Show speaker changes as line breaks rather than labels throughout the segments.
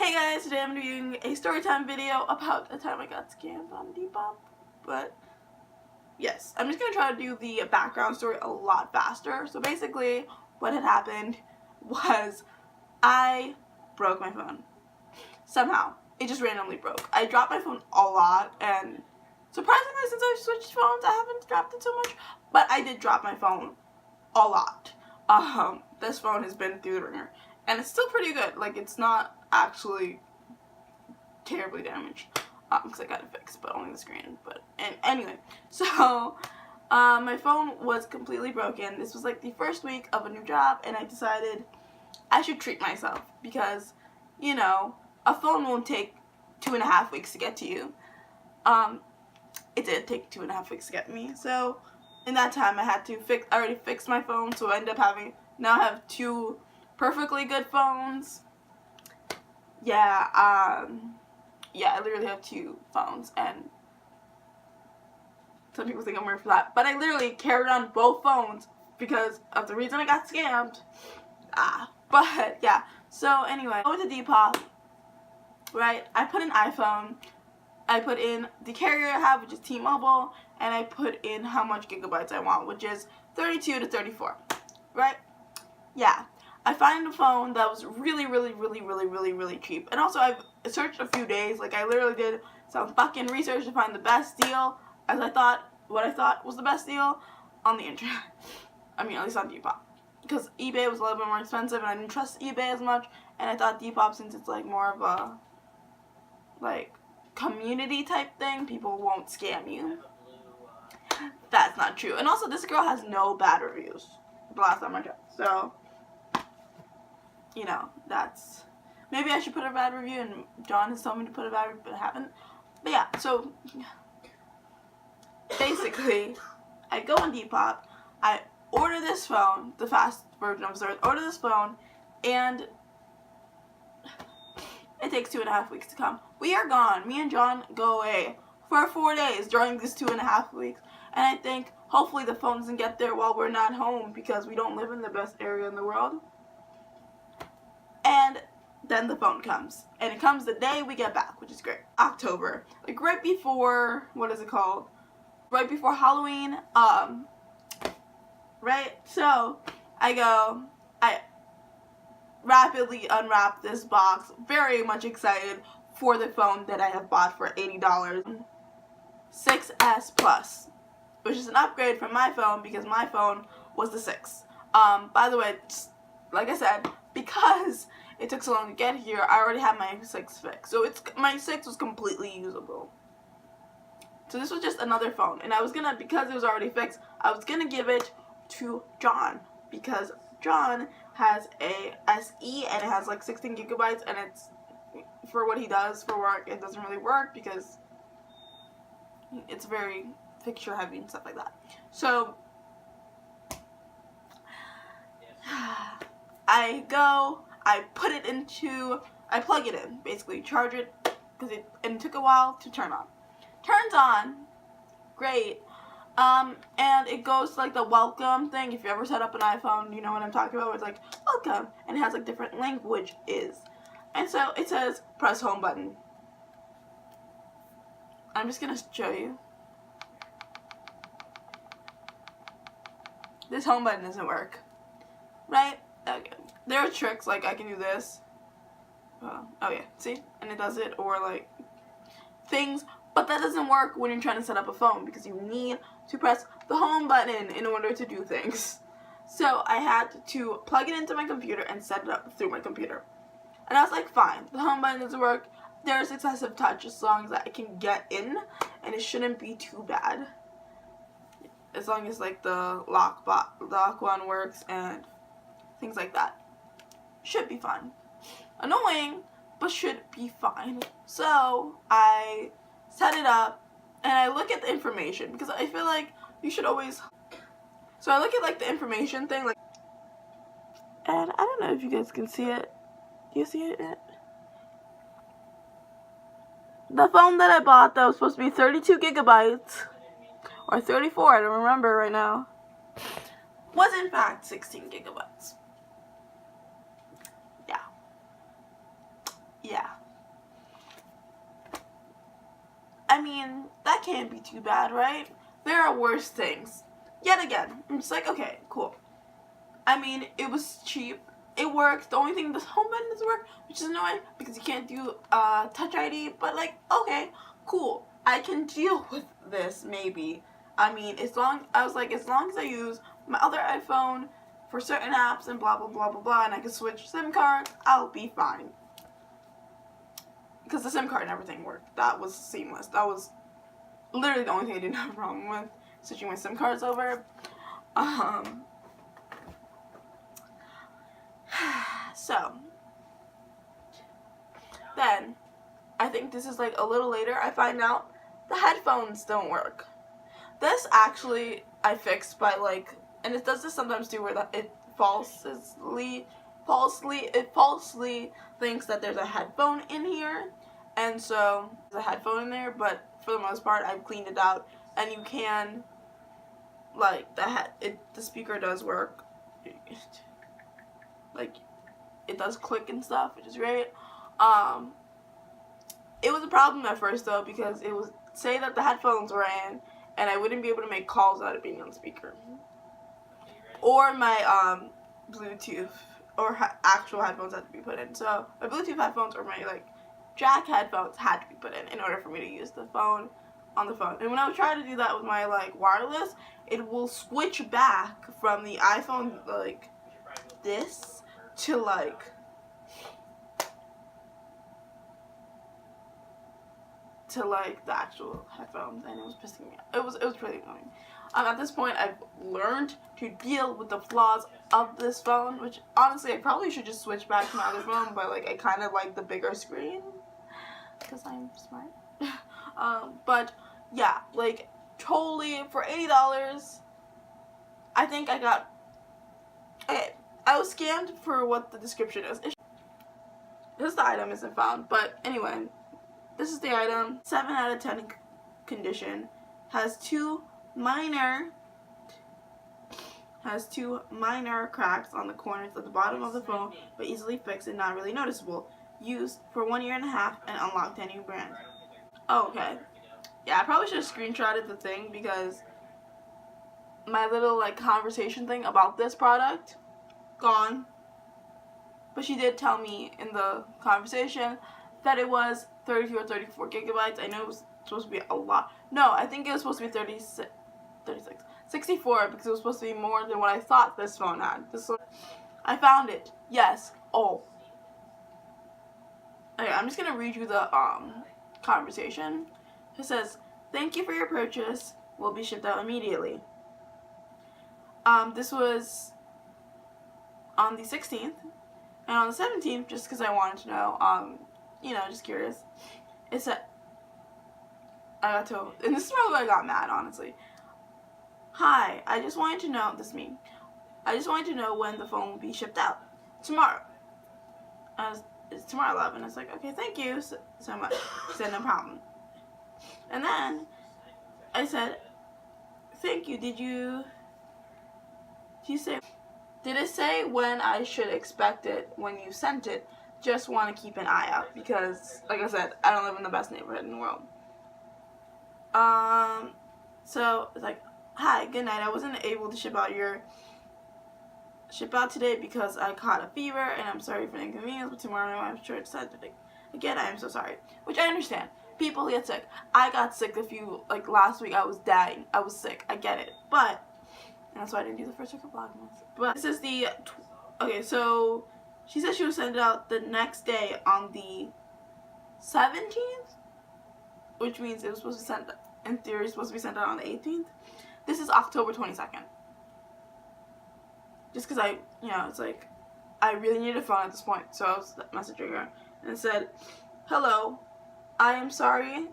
Hey guys, today I'm doing a storytime video about the time I got scammed on Depop. But yes, I'm just going to try to do the background story a lot faster. So basically, what had happened was I broke my phone. Somehow. It just randomly broke. I dropped my phone a lot, and surprisingly, since I've switched phones, I haven't dropped it so much. But I did drop my phone a lot. This phone has been through the ringer. And it's still pretty good. Like, it's not actually terribly damaged. Because I got it fixed, but only the screen. But anyway, so my phone was completely broken. This was like the first week of a new job, and I decided I should treat myself because, you know, a phone won't take 2.5 weeks to get to you. It did take 2.5 weeks to get me. So in that time, I had to I already fixed my phone, so I ended up now I have 2 perfectly good phones. Yeah, I literally have 2 phones, and some people think I'm weird for that, but I literally carried on both phones because of the reason I got scammed. But yeah, so anyway, I went to Depop, right? I put in iPhone, I put in the carrier I have, which is T-Mobile, and I put in how much gigabytes I want, which is 32 to 34, right? Yeah. I found a phone that was really cheap. And also, I've searched a few days. Like, I literally did some fucking research to find the best deal, what I thought was the best deal on the internet. I mean, at least on Depop. Because eBay was a little bit more expensive, and I didn't trust eBay as much. And I thought Depop, since it's, like, more of a, like, community type thing, people won't scam you. That's not true. And also, this girl has no bad reviews the last time I checked. So, you know, maybe I should put a bad review, and John has told me to put a bad review, but I haven't. But yeah, so basically, I go on Depop, I order this phone, the fast version of Storytime, order this phone, and it takes 2.5 weeks to come. We are gone. Me and John go away for 4 days during this 2.5 weeks, and I think hopefully the phone doesn't get there while we're not home because we don't live in the best area in the world. And then the phone comes. And it comes the day we get back, which is great. October. Like right before, what is it called? Right before Halloween. Right? So, I rapidly unwrap this box. Very much excited for the phone that I have bought for $80. 6S Plus. Which is an upgrade from my phone because my phone was the 6. By the way, like I said, because it took so long to get here, I already had my 6 fixed. So my 6 was completely usable. So this was just another phone. And I was gonna, because it was already fixed, I was gonna give it to John. Because John has a SE and it has like 16 gigabytes, and it's, for what he does for work, it doesn't really work because it's very picture heavy and stuff like that. So I plug it in, basically charge it, and it took a while to turn on. Turns on, great, and it goes to like the welcome thing. If you ever set up an iPhone, you know what I'm talking about, where it's like, welcome, and it has like different languages. And so it says, press home button. I'm just gonna show you. This home button doesn't work, right? Okay. There are tricks, like I can do this. Oh yeah, see? And it does it, or like things, but that doesn't work when you're trying to set up a phone because you need to press the home button in order to do things. So I had to plug it into my computer and set it up through my computer. And I was like, fine, the home button doesn't work. There's excessive touch as long as I can get in, and it shouldn't be too bad. As long as like the lock one works and things like that. Should be fine. Annoying, but should be fine. So I set it up and I look at the information because I feel like you should always. So I look at like the information thing, like, and I don't know if you guys can see it. Do you see it? The phone that I bought that was supposed to be 32 gigabytes. Or 34, I don't remember right now, was in fact 16 gigabytes. Yeah. yeah. I mean, that can't be too bad, right? There are worse things. Yet again, I'm just like, okay, cool. I mean, it was cheap. It works. The only thing, the home button doesn't work, which is annoying because you can't do Touch ID. But like, okay, cool. I can deal with this maybe. I mean, as long as I use my other iPhone for certain apps and blah blah blah blah blah, and I can switch SIM cards, I'll be fine. Because the SIM card and everything worked. That was seamless. That was literally the only thing I didn't have a problem with, switching my SIM cards over. So then I think this is like a little later, I find out the headphones don't work. This actually I fixed by like, and it does this sometimes too, where it falsely thinks that there's a headphone in here, and so there's a headphone in there. But for the most part, I've cleaned it out, and you can like the speaker does work. Like, it does click and stuff, which is great. It was a problem at first though, because it was say that the headphones were in and I wouldn't be able to make calls without it being on speaker, or my Bluetooth or actual headphones had to be put in. So my Bluetooth headphones or my like jack headphones had to be put in order for me to use the phone on the phone. And when I would try to do that with my like wireless, it will switch back from the iPhone like this to like the actual headphones, and it was pissing me off. It was pretty annoying. At this point, I've learned to deal with the flaws of this phone, which honestly I probably should just switch back to my other phone, but like I kind of like the bigger screen because I'm smart. But yeah, like totally for $80, I think I got. Okay, I was scammed for what the description is. This item isn't found, but anyway, this is the item. 7 out of 10 condition. Has two minor cracks on the corners at the bottom of the phone, but easily fixed and not really noticeable. Used for 1.5 years and unlocked a new brand. Oh, okay. Yeah, I probably should have screenshotted the thing because my little like conversation thing about this product gone. But she did tell me in the conversation that it was 32 or 34 gigabytes. I know it was supposed to be a lot. No, I think it was supposed to be 64 because it was supposed to be more than what I thought this phone had. This one, I found it. Yes. Oh. Okay, I'm just gonna read you the conversation. It says, "Thank you for your purchase. Will be shipped out immediately." This was on the 16th, and on the 17th, just because I wanted to know, you know, just curious. It said, I got told, and this is probably why I got mad, honestly. "Hi, I just wanted to know," this is me. "I just wanted to know when the phone will be shipped out. Tomorrow." It's tomorrow 11. It's like, okay, thank you so much. She said, "No problem." And then I said, "Thank you. Did it say when I should expect it when you sent it? Just want to keep an eye out because, like I said, I don't live in the best neighborhood in the world." So it's like, "Hi, good night. I wasn't able to ship out today because I caught a fever, and I'm sorry for the inconvenience, but tomorrow I'm sure it's Saturday. Again, I am so sorry." Which I understand. People get sick. I got sick like last week I was dying. I was sick. I get it. But, and that's why I didn't do the first week of Vlogmas. But this is the, okay, so she said she would send it out the next day on the 17th, which means it was supposed to be sent, in theory, it's supposed to be sent out on the 18th. This is October 22nd. Just because it's like, I really needed a phone at this point, so I was messaging her and said, "Hello, I am sorry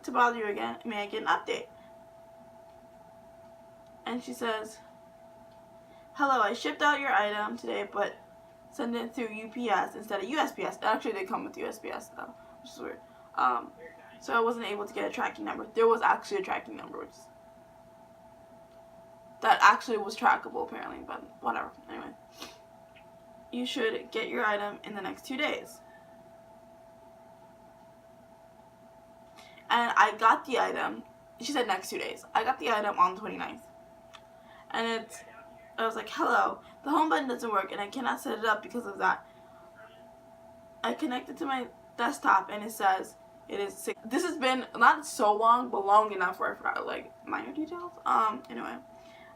to bother you again. May I get an update?" And she says, "Hello, I shipped out your item today, but sent it through UPS instead of USPS. It actually did come with USPS though, which is weird. So I wasn't able to get a tracking number." There was actually a tracking number, which is, that actually was trackable apparently, but whatever. Anyway, "You should get your item in the next 2 days." And I got the item. She said next 2 days. I got the item on the 29th. And I was like, hello, the home button doesn't work and I cannot set it up because of that. I connected to my desktop and it says it is 6. This has been not so long, but long enough where I forgot like minor details. Anyway,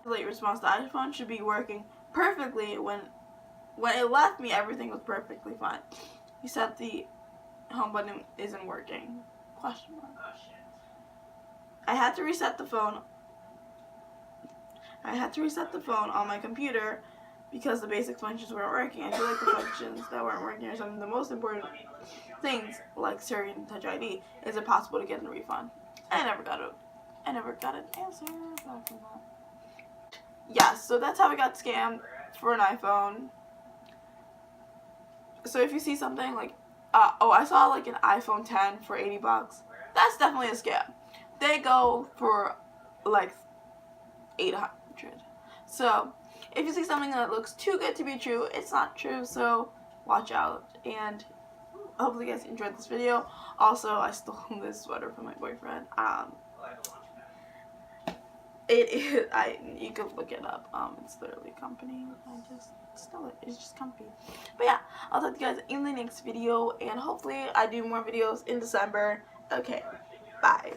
the late response, the iPhone should be working perfectly. When it left me, everything was perfectly fine. He said the home button isn't working. Question mark. I had to reset the phone. On my computer because the basic functions weren't working. I feel like the functions that weren't working are some of the most important things, like Siri and Touch ID. Is it possible to get a refund? I never got an answer back from that. Yeah, so that's how I got scammed for an iPhone. So if you see something like, I saw like an iPhone 10 for $80. That's definitely a scam. They go for like 800. So if you see something that looks too good to be true, it's not true. So watch out. And hopefully you guys enjoyed this video. Also, I stole this sweater from my boyfriend. You could look it up. It's literally a company. I just stole it. It's just comfy. But yeah, I'll talk to you guys in the next video, and hopefully I do more videos in December. Okay, bye.